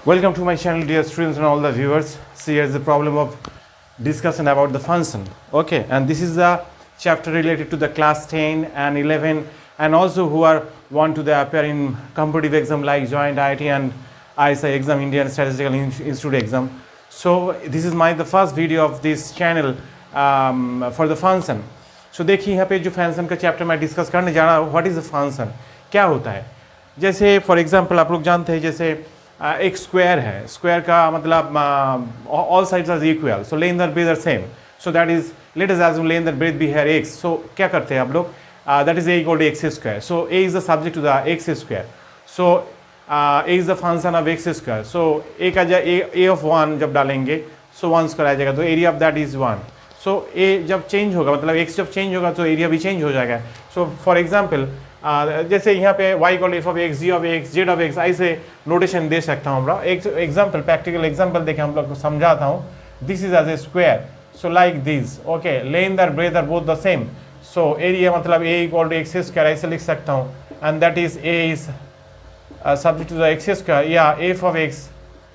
Welcome to my channel, dear students and all the viewers. See, here's the problem of discussion about the function. Okay, and this is the chapter related to the class 10 and 11, and also who are want to appear in competitive exam like joint IIT and ISI exam, Indian Statistical Institute exam. So this is the first video of this channel for the function. So देखिए यहाँ पे जो function का chapter मैं discuss करने जा रहा हूँ, व्हाट इज़ द फंक्शन, क्या होता है। जैसे फॉर एग्जांपल आप लोग जानते हैं, जैसे एक स्क्वायर है, स्क्वायर का मतलब all sides are equal, so length and breadth are same, so that is let us assume length and breadth be here x. So क्या करते हैं आप लोग, that is a equal to x square. So a is the subject to the x square, so a is the function of x square. So a का a of 1 जब डालेंगे so 1 square आ जाएगा, तो area of that is 1. So a जब change होगा, मतलब x जब चेंज होगा तो एरिया भी चेंज हो जाएगा. सो फॉर एग्जाम्पल जैसे यहाँ पे y equal f of x, g of x, z of x, ऐसे नोटेशन दे सकता हूँ. एक एग्जाम्पल, प्रैक्टिकल एग्जाम्पल देखें, हम लोग को समझाता हूँ. This is as a square, so like this. Okay, length और breadth are both the same, so area मतलब a equal to x square ऐसे लिख सकता हूँ. And that is a is subject to the x square, या f of x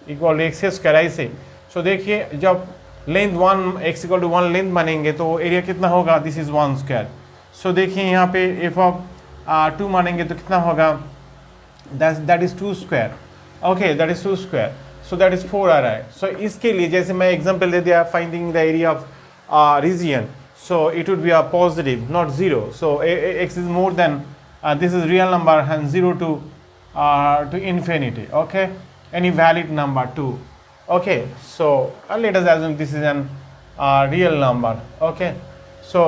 equal to x square ऐसे. So देखिए जब length 1 x equal to 1 length बनेंगे तो एरिया कितना होगा, दिस इज 1 स्क्वायर. सो देखिए यहाँ पे एफ ऑफ 2 मानेंगे तो कितना होगा, that is 2 square. Okay, that is 2 square, so that is 4 आ रहा है. सो इसके लिए जैसे मैं एग्जांपल दे दिया, finding the area of region, so it would be a positive not zero. So x is more than this is real number and 0 to infinity. Okay, any valid number 2. Okay, so let us assume this is an real number. Okay, so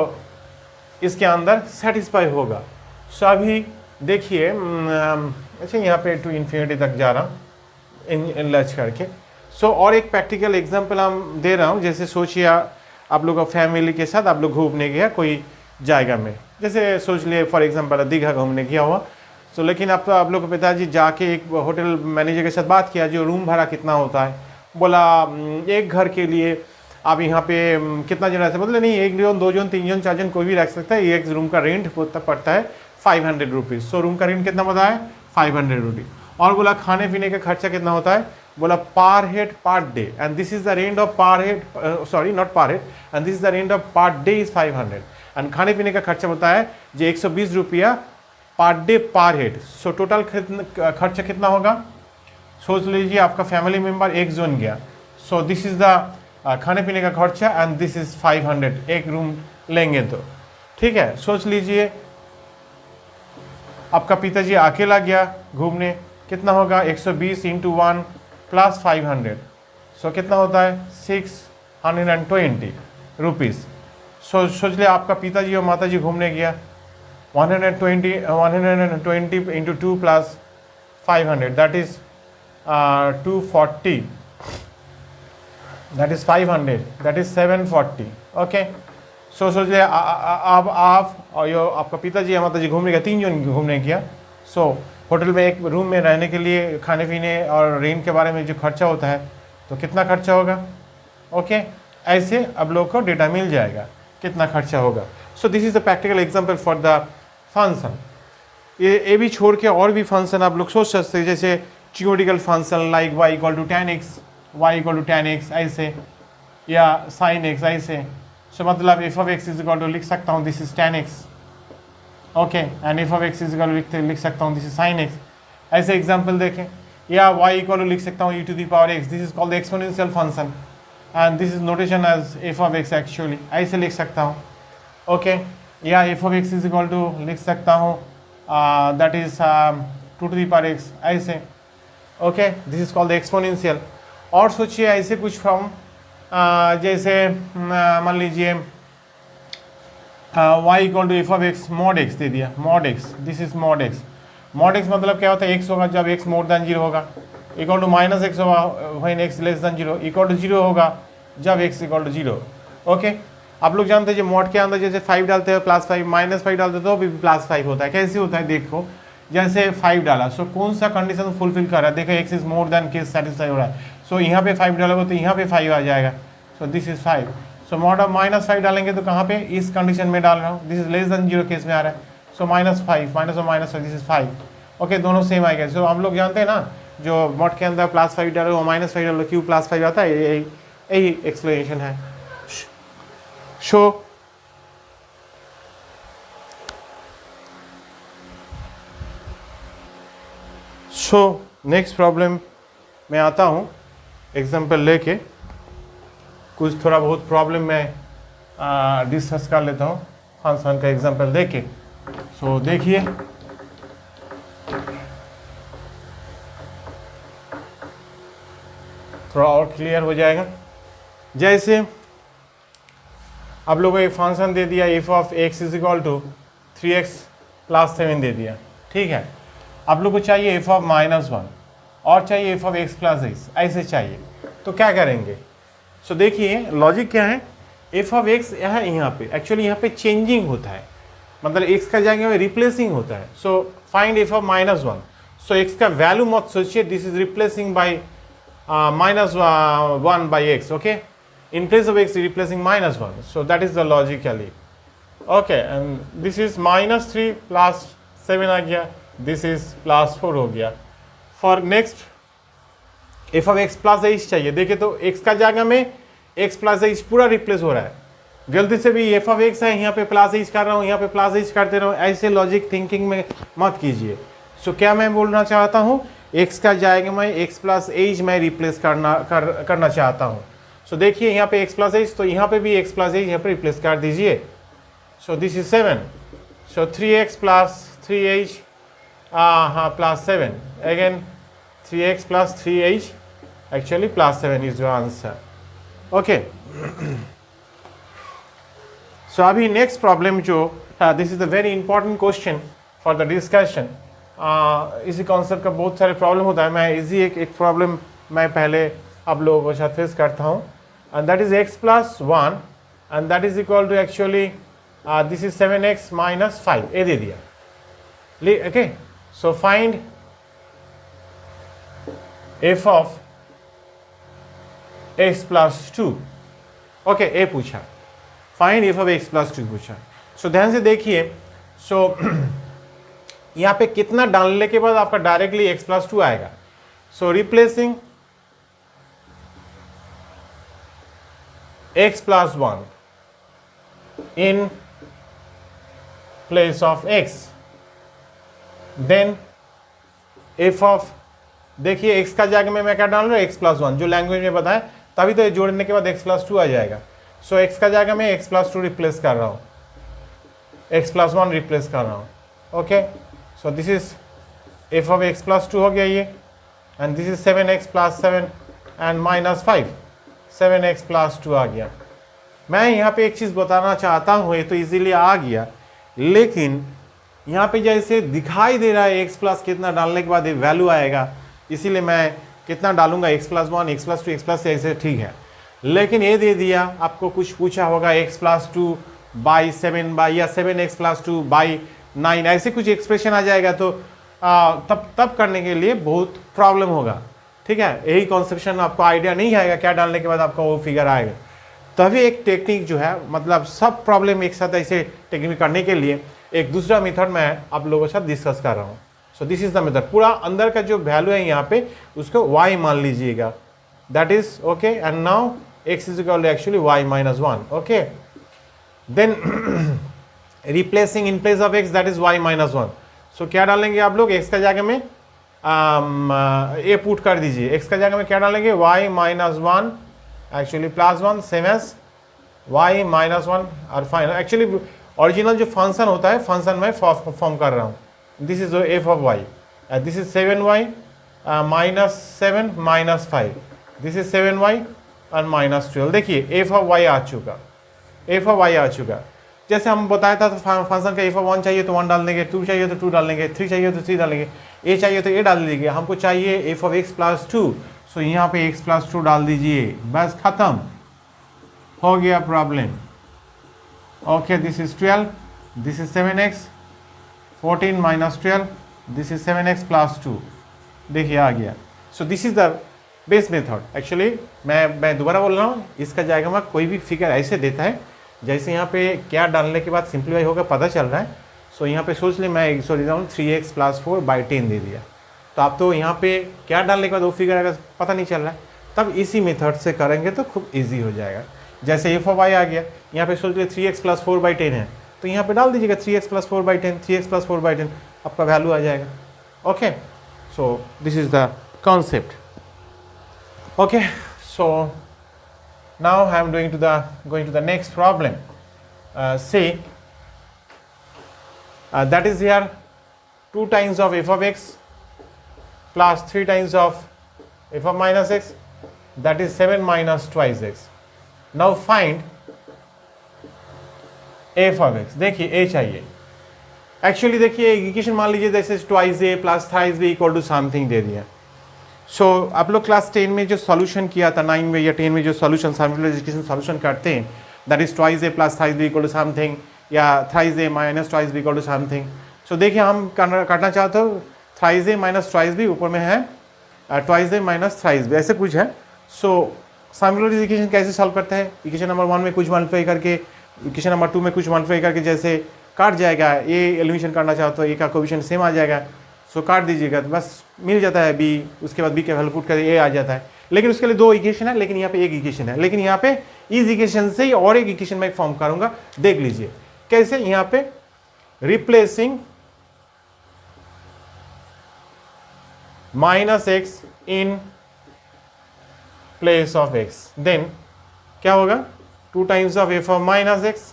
इसके अंदर satisfy होगा. सो अभी देखिए, अच्छा यहाँ पे to infinity तक जा रहा हूँ इन लच करके. सो और एक प्रैक्टिकल एग्जांपल हम दे रहा हूँ. जैसे सोचिए आप लोग फैमिली के साथ आप लोग घूमने गया कोई जाएगा में, जैसे सोच लिए फॉर एग्जांपल दीघा घूमने गया हुआ. सो लेकिन अब तो आप लोग के पिताजी जाके एक होटल मैनेजर के साथ बात किया, जो रूम भाड़ा कितना होता है. बोला एक घर के लिए आप यहाँ पे कितना जन रहते, मतलब नहीं 1 जन 2 जन 3 जन 4 जन कोई भी रख सकता है. एक रूम का रेंट पड़ता है 500 रुपीज़. सो रूम का रेंट कितना बताया है, 500 रुपीज़. और बोला खाने पीने का खर्चा कितना होता है, बोला पर head per day, and this is the rent of पर हेड, सॉरी नॉट पर head, and this is the rent of per day is 500. And खाने पीने का खर्चा बताया है जो 120 रुपया पर डे पर हेड. सो टोटल खर्चा कितना होगा, सोच लीजिए आपका फैमिली मेम्बर 1 जन गया. सो दिस इज द खाने पीने का खर्चा एंड दिस इज 500, एक रूम लेंगे तो ठीक है. सोच लीजिए आपका पिताजी अकेला गया घूमने, कितना होगा 120 इंटू 1 प्लस 500, सो कितना होता है 620 रुपीज़. सोच लिया आपका पिताजी और माताजी घूमने गया, 120 into 2 plus 500, that is 240, that is 500, that is 740. Okay, so सोच लिया आप और आपका पिताजी या माताजी घूमने गया, 3 जन घूमने गया. सो होटल में एक रूम में रहने के लिए खाने पीने और रेंट के बारे में जो खर्चा होता है तो कितना खर्चा होगा. ओके, ऐसे अब लोग को डेटा मिल जाएगा कितना खर्चा होगा. So this is the practical example for the function. ये भी छोड़ के और भी फंक्शन आप लोग सोच सकते हैं, जैसे theoretical function like y equal to tan x, y equal to tan x ऐसे, या sin x ऐसे. सो मतलब f of x is equal to लिख सकता हूँ this is tan x. Okay, and f of x is equal to लिख सकता हूँ दिस इज sin x. ऐसे एग्जांपल देखें, या y इक्वल टू लिख सकता हूँ e to the power x, this is called exponential function and this is notation as f of x actually, ऐसे लिख सकता हूँ. ओके, या f of x is equal to लिख सकता हूँ that is 2 to the power x ऐसे. Okay, this is called exponential. और सोचिए ऐसे कुछ फॉर्म, जैसे मान लीजिए y equal to f of x mod x दे दिया, mod x, this is mod x. Mod x मतलब क्या होता है, x होगा जब x मोर देन 0 होगा, इक्वल टू माइनस एक्स होगा when x less than 0, equal to 0 होगा जब x इक्वल टू 0. ओके, आप लोग जानते हैं जो मॉड के अंदर जैसे 5 डालते हैं प्लस 5, माइनस 5 डालते हैं तो भी प्लस 5 होता है. कैसे होता है देखो, जैसे 5 डाला, सो कौन सा कंडीशन फुलफिल कर रहा है, देखो x is more then case satisfy हो रहा है. सो यहाँ पे 5 डालोगे तो यहाँ पे 5 आ जाएगा, so this is 5. So mod of minus 5 डालेंगे तो कहाँ पे, इस कंडीशन में डाल रहा हूँ, this is less than 0 case में आ रहा है. सो -5 माइनस और माइनस दिस इज 5. ओके, दोनों सेम आएगा. सो हम लोग जानते हैं ना जो मॉड के अंदर +5 डालो -5 डालो क्यू +5 आता है, यही एक्सप्लेनेशन है। सो नेक्स्ट प्रॉब्लम में आता हूँ, एग्जाम्पल लेके कुछ थोड़ा बहुत प्रॉब्लम में डिस्कस कर लेता हूँ फंक्शन का एग्जाम्पल देके। सो देखिए, थोड़ा और क्लियर हो जाएगा। जैसे आप लोगों को एक फंक्शन दे दिया f of x is equal to 3x + 7 दे दिया, ठीक है। आप लोग को चाहिए f ऑफ -1 और चाहिए f ऑफ x + x, ऐसे चाहिए, तो क्या करेंगे? सो देखिए लॉजिक क्या है, f ऑफ x यहाँ पे एक्चुअली यहाँ पे चेंजिंग होता है, मतलब x का जगह में रिप्लेसिंग होता है। सो find f of -1, so x का वैल्यू मत सोचिए, this is replacing by -1 by x, okay? In place of x replacing -1, so that is the logically, okay? And this is -3 + 7 आ गया, this is +4 हो गया। For next f of x + h चाहिए, देखिए तो x का जगह में x + h पूरा रिप्लेस हो रहा है, गलती से भी f of x है यहाँ पे +h कर रहा हूँ, यहाँ पे +h करते रहो, ऐसे लॉजिक थिंकिंग में मत कीजिए। सो क्या मैं बोलना चाहता हूँ, x का जाएगा मैं x + h मैं रिप्लेस करना चाहता हूँ। सो देखिए यहाँ पे x + h, तो यहाँ पे भी x + h यहाँ पे रिप्लेस कर दीजिए। So this is 7, so 3x + 3h हाँ +7, again 3x + 3h actually +7 is your answer, okay. So अभी नेक्स्ट प्रॉब्लम जो this is the very important question for the discussion. इसी कॉन्सेप्ट का बहुत सारे प्रॉब्लम होता है, मैं इजी एक प्रॉब्लम मैं पहले आप लोगों के साथ फेस करता हूँ, and that is x + 1 and that is equal to actually this is 7x - 5, ये दे दिया, okay. So find f of x + 2, okay, ये पूछा, फाइंड f ऑफ x + 2 पूछा। सो ध्यान से देखिए, सो यहाँ पे कितना डालने के बाद आपका डायरेक्टली x + 2 आएगा। So replacing x + 1 in place of x, then f of, देखिए x का जगह में मैं क्या डाल रहा हूँ, x + 1 जो लैंग्वेज में बताया, तभी तो जोड़ने के बाद x + 2 आ जाएगा। सो x का जगह में x + 2 रिप्लेस कर रहा हूँ, x + 1 रिप्लेस कर रहा हूँ, okay. So this is f of x + 2 हो गया ये, and this is 7x + 7 and -5, 7x + 2 आ गया। मैं यहाँ पे एक चीज़ बताना चाहता हूँ, ये तो इजीली आ गया, लेकिन यहाँ पे जैसे दिखाई दे रहा है x प्लस कितना डालने के बाद ये वैल्यू आएगा, इसीलिए मैं कितना डालूंगा x + 1, x + 2, x + ऐसे ठीक है। लेकिन ये दे दिया, आपको कुछ पूछा होगा x + 2 / 7 या 7x + 2 / 9, ऐसे कुछ एक्सप्रेशन आ जाएगा, तो तब करने के लिए बहुत प्रॉब्लम होगा, ठीक है। यही कॉन्सेप्शन आपको आइडिया नहीं आएगा क्या डालने के बाद आपका वो फिगर आएगा, तभी एक टेक्निक जो है, मतलब सब प्रॉब्लम एक साथ ऐसे टेक्निक करने के लिए एक दूसरा मेथड मैं आप लोगों के साथ डिस्कस कर रहा हूँ। So this is the method, पूरा अंदर का जो वैल्यू है यहाँ पे उसको y मान लीजिएगा, that is okay. And now x is equal to actually y - 1, okay. Then replacing in place of x, that is y - 1। So क्या डालेंगे आप लोग, x का जगह में ये पुट कर दीजिए, x का जगह में क्या डालेंगे, y - 1 actually +1 same as y - 1 और फाइनल, एक्चुअली ओरिजिनल जो फंक्शन होता है, फंक्शन में फॉर्म कर रहा हूँ, this is f of y, this is 7y -7 -5, this is 7y और -12। देखिए f ऑफ y आ चुका, f ऑफ y आ चुका। जैसे हम बताया था, तो फंक्शन का f ऑफ 1 चाहिए तो 1 डाल देंगे, 2 चाहिए तो 2 डाल देंगे, 3 चाहिए तो 3 डालेंगे, a चाहिए तो a डाल दीजिए। हमको चाहिए f ऑफ x + 2, सो यहाँ पे x + 2 डाल दीजिए, बस खत्म हो गया problem, okay. This is 12, this is 7x 14 - 12, this is 7x + 2, देखिए आ गया। So this is the best method. Actually मैं दोबारा बोल रहा हूँ, इसका जाएगा मैं कोई भी फिगर ऐसे देता है, जैसे यहाँ पे क्या डालने के बाद सिंप्लीफाई होगा पता चल रहा है। सो यहाँ पे सोच ले, मैं 3x + 4 / 10 दे दिया, तो आप तो यहाँ पे क्या डालने के बाद वो फिगर अगर पता नहीं चल रहा है, तब इसी मेथड से करेंगे तो खूब ईजी हो जाएगा। जैसे एफ ऑफ आई आ गया, यहाँ पे सोच लीजिए 3x + 4/10 है, तो यहाँ पे डाल दीजिएगा 3x + 4/10, 3x + 4/10, आपका वैल्यू आ जाएगा। Okay, so this is the concept. Okay, so now I am going to the next problem. Say that is here 2 times of f of x plus 3 times of f of minus x, that is 7 minus twice x. Now find f of x. देखिए a चाहिए। Actually देखिए equation मान लीजिए जैसे twice a plus thrice b equal to something दे दिया। So आप लोग क्लास 10 में जो सॉल्यूशन किया था, 9 में या 10 में जो सॉल्यूशन एजुकेशन सॉल्यूशन करते हैं, that is twice a plus thrice b equal to something, या thrice a minus twice b equal to something. So देखिए हम करना चाहते हो thrice a minus twice b, ऊपर में है twice a minus thrice b, ऐसे कुछ है। सो साइमल्टेनियस इक्वेशन कैसे सॉल्व करते हैं? इक्वेशन नंबर 1 में कुछ मल्टीप्लाई करके, इक्वेशन नंबर 2 में कुछ मल्टीप्लाई करके, जैसे काट जाएगा, ए एलिमिनेशन करना चाहते हो, ए का कोएफिशिएंट सेम आ जाएगा, सो काट दीजिएगा तो बस मिल जाता है बी, उसके बाद बी के वैल्यू पुट कर ए आ जाता है। लेकिन उसके लिए 2 इक्वेशन है, लेकिन यहाँ पे एक इक्वेशन है, लेकिन यहाँ पे इस इक्वेशन से ही और एक इक्वेशन मैं फॉर्म करूंगा, देख लीजिए कैसे। यहाँ पे replacing minus x in place of x, then क्या होगा 2 times of f of minus x,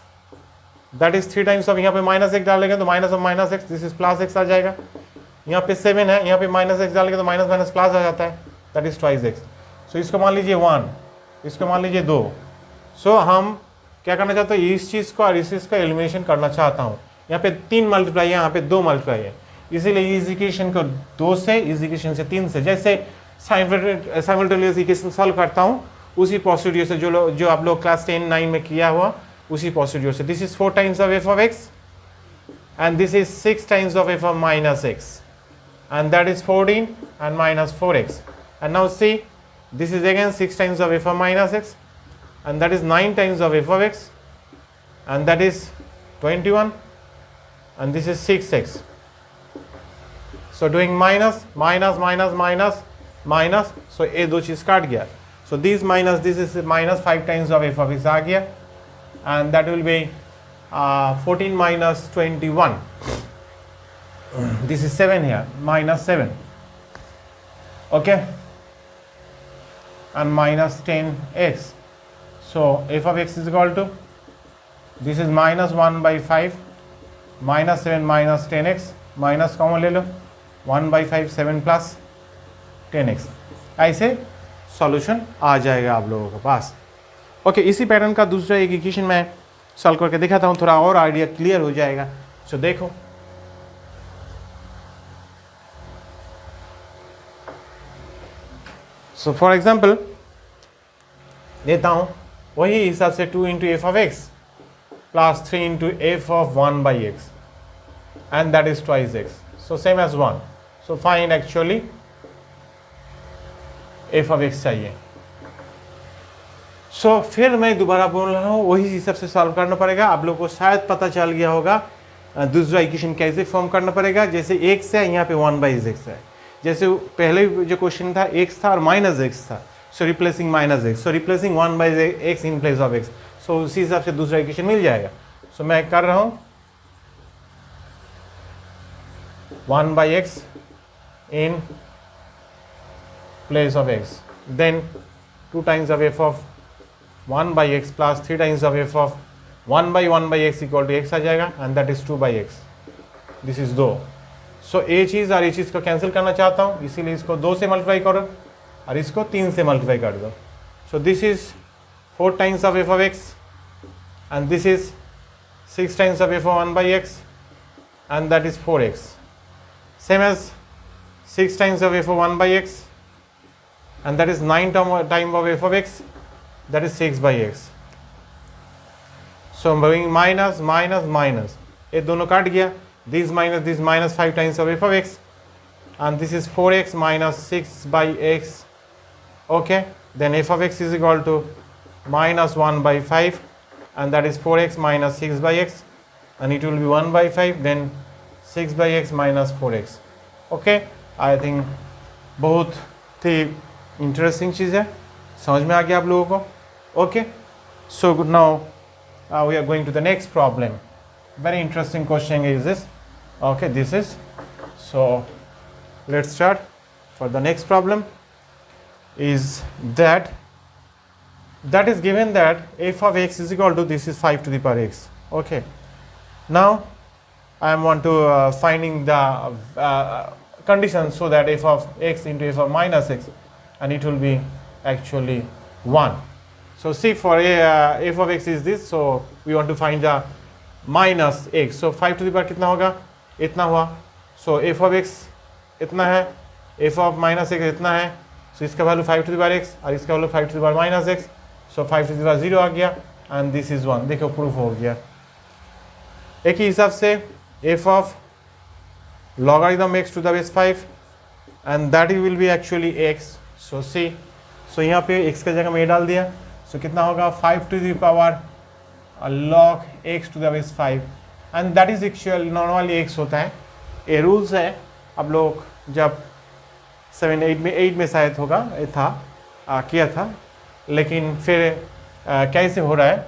that is 3 times of, यहाँ पे माइनस एक्स डालेंगे तो minus of minus x, this is plus x आ जाएगा। यहाँ पे 7 है, यहाँ पे माइनस एक्स डालेंगे तो माइनस माइनस प्लस आ जाता है, दैट इज ट्वाइस एक्स। सो इसको मान लीजिए 1, इसको मान लीजिए 2। सो हम क्या करना चाहते हैं, इस चीज़ को और इस चीज़ का एलिमिनेशन करना चाहता हूँ। यहाँ पे 3 मल्टीप्लाई है, यहाँ पे 2 मल्टीप्लाई है, इसीलिए इस इक्वेशन को 2 से, इस इक्वेशन से 3 से, जैसे साइमल्टेनियस इक्वेशन सॉल्व करता हूँ उसी प्रोसीड्यूर से जो आप लोग क्लास 10 9 में किया हुआ उसी प्रोसीड्यूर से। This is 4 times of f of x and this is 6 times of f of minus x, and that is 14 and minus 4x. And now see, this is again 6 times of f of minus x, and that is 9 times of f of x, and that is 21, and this is 6x. So doing minus minus minus minus minus, so ये दो चीज काट गया, so this minus this is minus 5 times of f of x आ गया, and that will be 14 minus 21, this is 7 here, minus 7, okay, and minus 10x. So f of x is equal to, this is minus 1 by 5, minus 7 minus 10x, minus common ले लो, 1 by 5 7 plus 10x, ऐसे solution आ जाएगा आप लोगों के पास। Okay, इसी pattern का दूसरा एक इक्वेशन मैं सॉल्व करके दिखाता हूँ, थोड़ा और आइडिया क्लियर हो जाएगा। सो देखो, सो फॉर एग्जाम्पल देता हूँ वही हिसाब से 2 into f of x plus 3 into f of 1 by x, and that is twice x, so same as 1। So find actually f of x चाहिए। सो फिर मैं दोबारा बोल रहा हूँ, वही हिसाब से सॉल्व करना पड़ेगा। आप लोग को शायद पता चल गया होगा दूसरा इक्वेशन कैसे फॉर्म करना पड़ेगा। जैसे x है, यहाँ पे 1 बाई x है, जैसे पहले जो क्वेश्चन था x था और माइनस x था, so replacing minus x, so replacing 1 by x in place of x, so उसी हिसाब से दूसरा इक्वेशन मिल जाएगा। सो मैं कर रहा हूँ 1 by x in place of x, then 2 times of f of 1 by x plus 3 times of f of 1 by x equal to x आ जाएगा, and that is 2 by x. This is 2. So a चीज़ और ये चीज़ को cancel करना चाहता हूँ, इसीलिए इसको 2 से मल्टीप्लाई करो और इसको 3 से मल्टीप्लाई कर दो। So this is 4 times of f of x, and this is 6 times of f of 1 by x, and that is 4x. Same as 6 times of f of 1 by x, and that is 9 times of f of x, that is 6 by x. So I'm doing minus minus minus, ये दोनों काट गया, this minus 5 times of f of x, and this is 4x minus 6 by x, okay, then f of x is equal to minus 1 by 5, and that is 4x minus 6 by x, and it will be 1 by 5, then 6 by x minus 4x, okay. I think बहुत ही interesting चीज़ है, समझ में आ गया आप लोगों को। Okay, so now we are going to the next problem. Very interesting question is this. Okay, this is, so let's start for the next problem is that is given that f of x is equal to, this is 5 to the power x. Okay, now I am want to finding the conditions so that f of x into f of minus x, and it will be actually 1. So see, for f of x is this, so we want to find the minus x. So 5 to the power कितना होगा, इतना हुआ. So f of x इतना है, f of minus x इतना है. So इसका value 5 to the power x और इसका value 5 to the power minus x. So 5 to the power 0 आ गया and this is 1. देखो प्रूफ हो गया. एक ही हिसाब से f of logarithm x to the base 5 and that will be actually x. So see, so यहाँ पे x का जगह में डाल दिया. So कितना होगा, 5 to the power log x to the base 5 and that is actually normally x होता है. ये रूल्स है, अब लोग जब 7-8 में शायद होगा था किया था, लेकिन फिर कैसे हो रहा है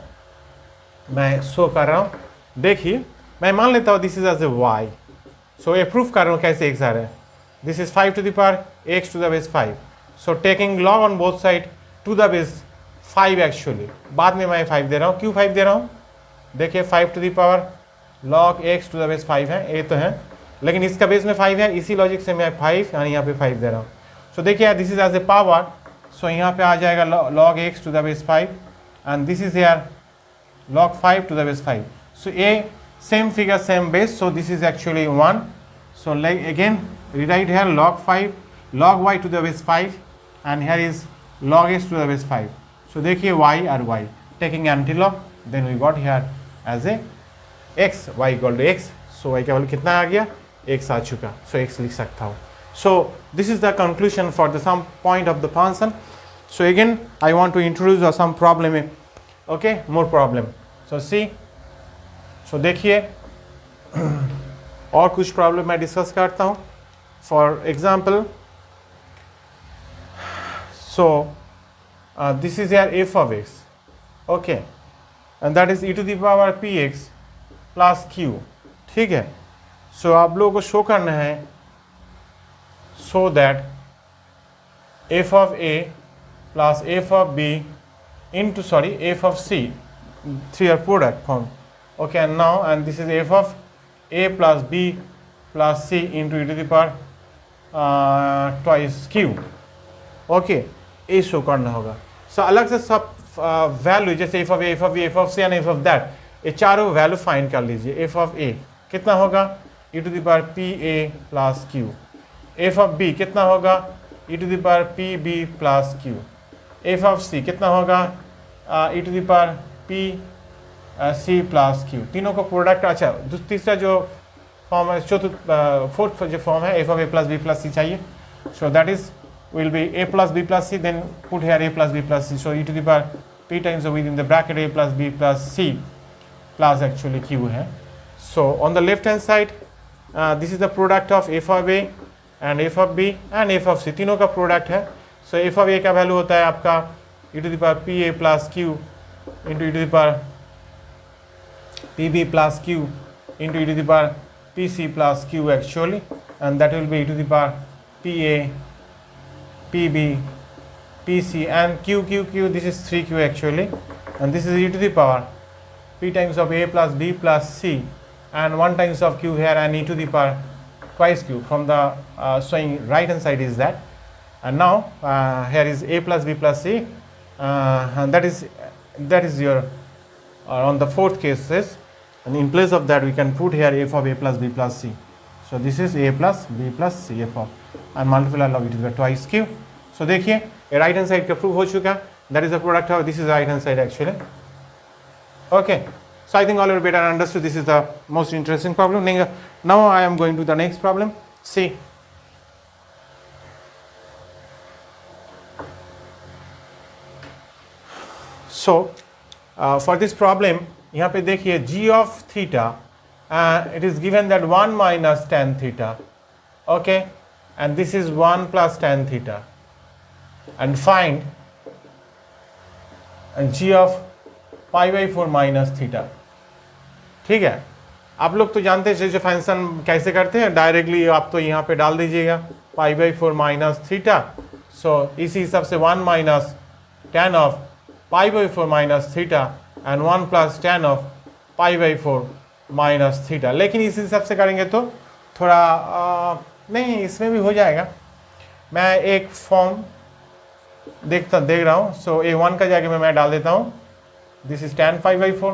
मैं शो कर रहा हूँ. देखिए, मैं मान लेता हूँ this is as a y. So ये प्रूफ कर रहा हूँ कैसे x आ रहा है. This is 5 to the power x to the base 5. So taking log on both side to the base 5 actually. बाद में मैं 5 दे रहा हूँ. क्यों 5 दे रहा हूँ, देखिए 5 to the power log x to the base 5 है, ये तो है, लेकिन इसका बेस में 5 है, इसी लॉजिक से मैं 5 यानी यहाँ पे 5 दे रहा हूँ. सो देखिए this is as a power. सो यहाँ पे आ जाएगा log x to the base 5 and this is यार log 5 to the base 5. सो ये same figure same base, so this is actually 1. So like again rewrite here log 5 log y to the base 5 and here is log x to the base 5. So देखिए y और y taking antilog, then we got here as a x, y equal to x. So y का value कितना आ गया, x आ चुका. So x लिख सकता हूँ. So this is the conclusion for the some point of the function. So again I want to introduce some problem. Okay, more problem. So see, so देखिए और कुछ प्रॉब्लम मैं डिस्कस करता हूँ. For example, so this is your f of x, okay, and that is e to the power px plus q. ठीक है. सो आप लोगों को शो करना है so that f of a plus f of b into f of c, three are product form. Okay, and now and this is f of a plus b plus c into e to the power twice q. Okay, ये show करना होगा. So अलग से सब value जैसे f of a, f of b, f of c and f of that, ये चारों value find कर लीजिए. एफ ऑफ ए कितना होगा, e to the power p a plus q. F of b कितना होगा, e to the power p b plus q. F of c कितना होगा, e to the power p c plus q. तीनों का product. अच्छा, तीसरा जो form है, फोर्थ जो फॉर्म है, f of a plus b plus c चाहिए. So that is will be a plus b plus c, then put here a plus b plus c. So e to the power p times within the bracket a plus b plus c plus actually q है. So on the left hand side this is the product of f of a and f of b and f of c, तीनों का product है. So f of a का value होता है आपका e to the power p a plus q into e to the power p b plus q into e to the power p c plus q actually, and that will be e to the power p a PB, PC and Q. This is 3Q actually, and this is e to the power P times of A plus B plus C and 1 times of Q here and e to the power twice Q. From the showing right hand side is that, and now here is A plus B plus C, and that is your on the fourth cases, and in place of that we can put here f of A plus B plus C. So this is A plus B plus C f of, and multiply log e to the power twice Q. So देखिए right hand side का proof हो चुका. That is the product of this is right hand side actually. Okay, so I think all better understood. This is the most interesting problem. Now I am going to the next problem. C, so for this problem यहाँ पे देखिए g of theta, it is given that 1 minus tan theta. Okay, and this is 1 plus tan theta, and find g of pi by 4 minus theta. ठीक है, आप लोग तो जानते हैं जो फंक्शन कैसे करते हैं, डायरेक्टली आप तो यहाँ पे डाल दीजिएगा पाई बाई 4 माइनस थीटा. सो इसी हिसाब से 1 minus tan of pi by 4 minus theta and 1 plus tan of pi by 4 minus theta. लेकिन इस हिसाब से करेंगे तो थोड़ा नहीं, इसमें भी हो जाएगा. मैं एक फॉर्म देख रहा हूँ. सो A1 का जगह में मैं डाल देता हूँ, this is tan pi by 4,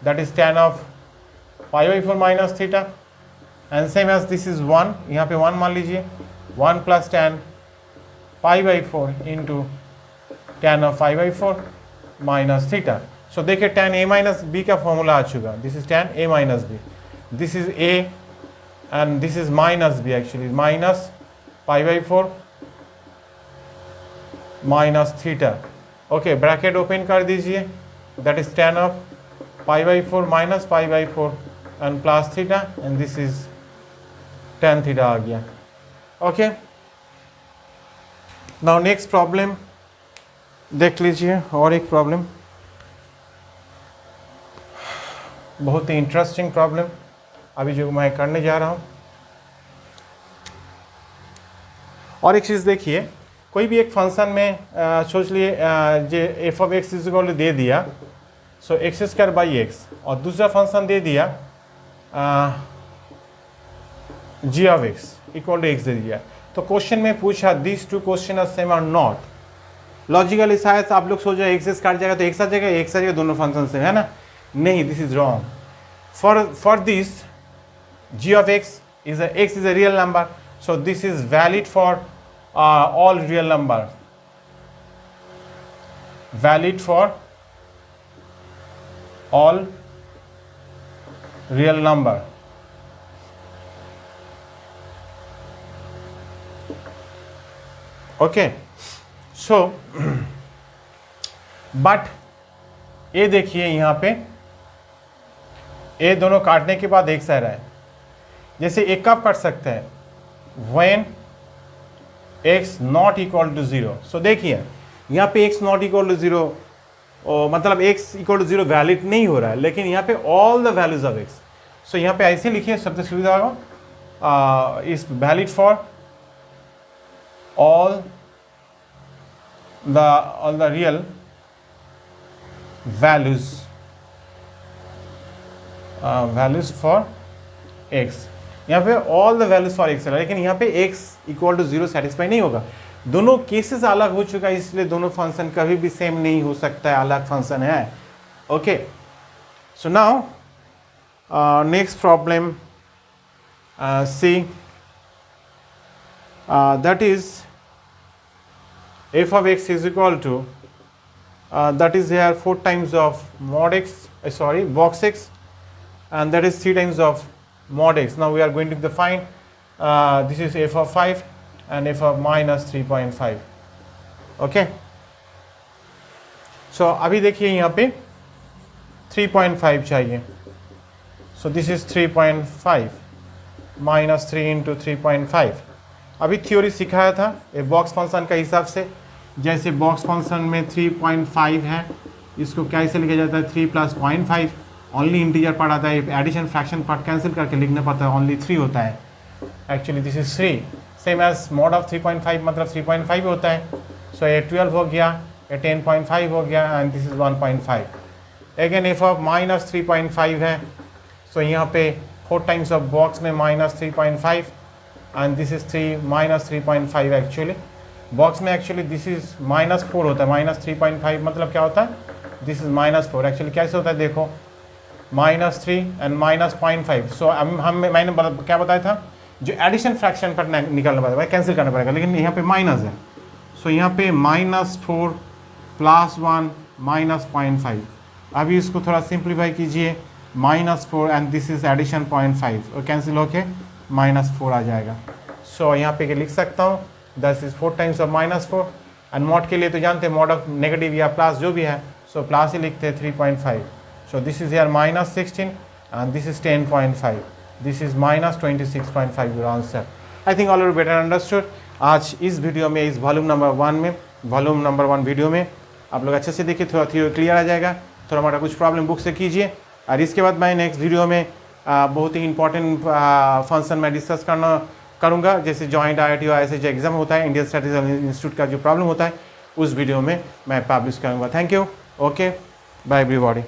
that is tan of pi by 4 minus theta, and same as this is 1, यहाँ पे 1 मान लीजिए, 1 plus tan pi by 4 into tan of pi by 4 minus theta. So देखिए tan a माइनस बी का formula आ चुका. This is tan a minus b, this is a and this is minus b, actually minus pi by 4 minus theta. Okay, bracket open कर दीजिए, that is tan of pi by 4 minus pi by 4 and plus theta, and this is tan theta आ गया. Okay, now next problem देख लीजिए. और एक problem, बहुत ही interesting problem अभी जो मैं करने जा रहा हूँ. और एक चीज़ देखिए, कोई भी एक फंक्शन में सोच लिए जो f of x is equal to दे दिया, so x square by x, और दूसरा फंक्शन दे दिया g of x equal to x दे दिया. तो क्वेश्चन में पूछा this two question are same और नॉट. लॉजिकली शायद आप लोग सोच रहे एक्स काट जाएगा तो एक साथ जाएगा, एक साथ जाएगा, दोनों फंक्शन से, है ना. नहीं, this is wrong. For this g of x is a real number, so this is valid for all real number, valid for all real number. Okay, so but ये देखिए यहाँ पे ये दोनों काटने के बाद एक सा रहा है. जैसे एक कब काट सकते हैं, when x not equal to 0. So देखिए यहाँ पे x नॉट इक्वल टू 0, मतलब x इक्वल टू 0 वैलिड नहीं हो रहा है, लेकिन यहाँ पे all the values of x. सो यहाँ पे ऐसे लिखिए शब्द सुविधा होगा, is valid for all the real values values for x. यहाँ पे all the values for x है, लेकिन यहाँ पे x इक्वल टू 0 सेटिस्फाई नहीं होगा. दोनों केसेस अलग हो चुका है, इसलिए दोनों फंक्शन कभी भी सेम नहीं हो सकता है, अलग फंक्शन है. Okay, so now next problem C, that is f of x is equal to that is here 4 times of mod x, box x, and that is 3 times of mod x. Now we are going to define this is f of 5 and f of minus 3.5. okay, so अभी देखिए यहाँ पे 3.5 चाहिए. so this is 3.5 minus 3 into 3.5. अभी theory सिखाया था एक box function का हिसाब से. जैसे बॉक्स फंक्शन में 3.5 है, इसको कैसे लिखा जाता है 3 प्लस 0.5. ओनली इंटीजर पार्ट आता है, एडिशन फ्रैक्शन पार्ट कैंसिल करके लिखना पड़ता है, ओनली 3 होता है. Actually this is 3, same as mod of 3.5 मतलब 3.5 होता है. सो ये 12 हो गया, ये 10.5 हो गया, and this is 1.5. Again F of minus 3.5 है, सो यहाँ पे 4 टाइम्स ऑफ बॉक्स में minus 3.5 and this is 3 minus 3.5. Actually box में एक्चुअली दिस इज माइनस 4 होता है, माइनस 3.5 मतलब क्या होता है, दिस इज माइनस 4. एक्चुअली कैसे होता है देखो, माइनस 3 एंड माइनस 0.5. सो मैंने क्या बताया था, जो एडिशन फ्रैक्शन पर निकालना पड़ेगा, कैंसिल करना पड़ेगा, लेकिन यहाँ पे माइनस है. सो यहाँ पे माइनस 4 प्लस 1 माइनस 0.5. अभी इसको थोड़ा सिंप्लीफाई कीजिए, minus 4 and this is addition 0.5 और कैंसिल होके माइनस 4 आ जाएगा. सो यहाँ पे लिख सकता हूँ दस is 4 times of minus 4. And mod के लिए तो जानते हैं मॉड ऑफ नेगेटिव या प्लस जो भी है, सो प्लस ही लिखते हैं 3.5. सो दिस इज यार minus 16 and this is 10.5. This is minus 26.5 your answer. I think already better understood. आज इस वीडियो में, इस वॉल्यूम नंबर 1 वीडियो में आप लोग अच्छे से देखिए, थोड़ा थ्योरी क्लियर आ जाएगा। थोड़ा मोटा कुछ प्रॉब्लम बुक से कीजिए, और इसके बाद मैं नेक्स्ट वीडियो में बहुत ही इंपॉर्टेंट फंक्शन में डिस्कस करूँगा, जैसे जॉइंट IIT और ISSB जो एग्जाम होता है, इंडियन स्टैटिस्टिकल इंस्टीट्यूट का जो प्रॉब्लम होता है, उस वीडियो में मैं पब्लिश करूँगा। Thank you. Okay, bye everybody.